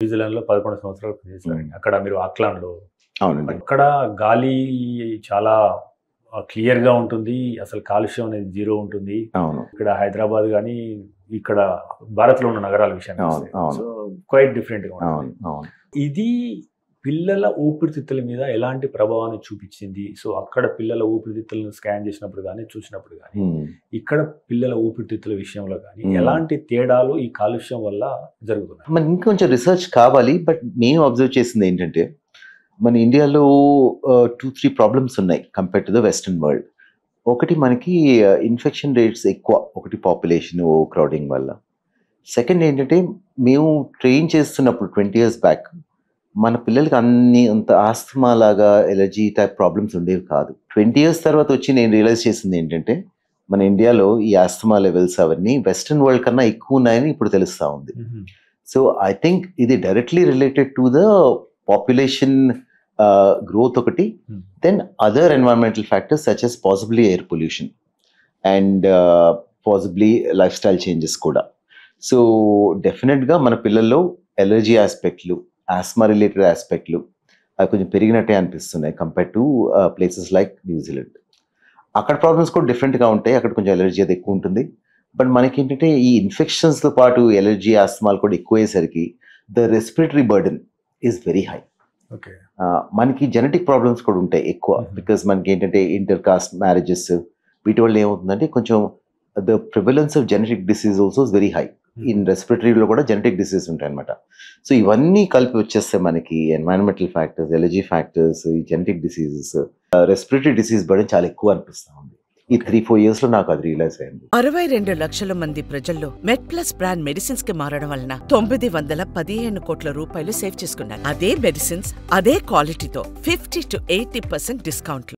న్యూజిలాండ్‌లో 11 సంవత్సరాలు పనిచేశారండి. అక్కడ మీరు ఆక్లాండ్‌లో అవునండి. అక్కడ గాలి చాలా క్లియర్‌గా ఉంటుంది. అసలు కాలుష్యం అనేది జీరో ఉంటుంది. అవును. ఇక్కడ హైదరాబాద్ గాని, ఇక్కడ భారత్‌లో ఉన్న నగరాల విషయానికొస్తే. అవును. అవును. సో, క్వైట్ డిఫరెంట్‌గా ఉంటుంది. అవును. అవును. ఇది పిల్లల ఊపిరితిత్తుల మీద ఎలాంటి ప్రభావాన్ని చూపించింది? సో, అక్కడ పిల్లల ఊపిరితిత్తులను స్కాన్ చేసినప్పుడు గాని, చూసినప్పుడు గాని, ఇక్కడ పిల్లల ఊపిరితిత్తుల విషయంలో గాని ఎలాంటి తేడాలు ఈ కాలుష్యం వల్ల జరుగుతున్నాయి? మనకి ఇంకొంచెం రిసర్చ్ కావాలి. బట్ మేము అబ్జర్వ్ చేసింది ఏంటంటే, మన ఇండియాలో 2, 3 ప్రాబ్లమ్స్ ఉన్నాయి compare to the western world. ఒకటి మనకి ఇన్ఫెక్షన్ రేట్స్ ఎక్కువ. ఒకటి పాపులేషన్ ఓవర్ క్రౌడింగ్ వల్ల. సెకండ్ ఏంటంటే, మేము ట్రైన్ చేస్తున్నప్పుడు 20 ఇయర్స్ బ్యాక్ మన పిల్లలకి అంత ఆస్తమా లాగా ఎలర్జీ టైప్ ప్రాబ్లమ్స్ ఉండేవి కాదు. 20 ఇయర్స్ తర్వాత వచ్చి నేను రియలైజ్ చేసింది ఏంటంటే, మన ఇండియాలో ఈ ఆస్తమా లెవెల్స్ అవన్నీ వెస్టర్న్ వరల్డ్ కన్నా ఎక్కువ ఉన్నాయని ఇప్పుడు తెలుస్తా ఉంది. సో ఐ థింక్ ఇది directly related to the population growth ఒకటి, then other environmental factors such as possibly air pollution and possibly lifestyle changes కూడా. సో డెఫినెట్గా మన పిల్లల్లో ఎలర్జీ ఆస్పెక్ట్లు, ఆస్మా రిలేటెడ్ ఆస్పెక్ట్లు అవి కొంచెం పెరిగినట్టే అనిపిస్తున్నాయి compare to places like New Zealand. అక్కడ ప్రాబ్లమ్స్ కూడా డిఫరెంట్గా ఉంటాయి. అక్కడ కొంచెం ఎలర్జీ అది ఎక్కువ ఉంటుంది. బట్ మనకి ఏంటంటే ఈ ఇన్ఫెక్షన్స్తో పాటు ఎలర్జీ ఆస్మాలు కూడా ఎక్కువయ్యేసరికి the respiratory burden is very high. Okay. మనకి జెనెటిక్ ప్రాబ్లమ్స్ కూడా ఉంటాయి ఎక్కువ. బికాస్ మనకి ఏంటంటే ఇంటర్ కాస్ట్ మ్యారేజెస్ వీటి వల్ల ఏమవుతుందంటే కొంచెం the prevalence of genetic disease also is very high. In రెస్పిరేటరీలో కూడా జెనెటిక్ డిసీజ్ ఉంటాయి అనమాట. సో ఇవన్నీ కలిపి వచ్చేస్తే మనకి ఎన్వైరన్మెంటల్ ఫ్యాక్టర్స్, ఎలర్జీ ఫ్యాక్టర్స్, ఈ genetic diseases, respiratory disease burden చాలా ఎక్కువ అనిపిస్తా ఉంది. ఈ 3-4 ఇయర్స్ లో నాకు అది రియలైజ్ అయింది. 62 లక్షల మంది ప్రజల్లో మెడ్ప్లస్ బ్రాండ్ మెడిసిన్స్ కి మారడం వలన 915 కోట్ల రూపాయలు సేవ్ చేసుకున్నారు. అదే మెడిసిన్స్ అదే క్వాలిటీతో 50 to 80% డిస్కౌంట్లు.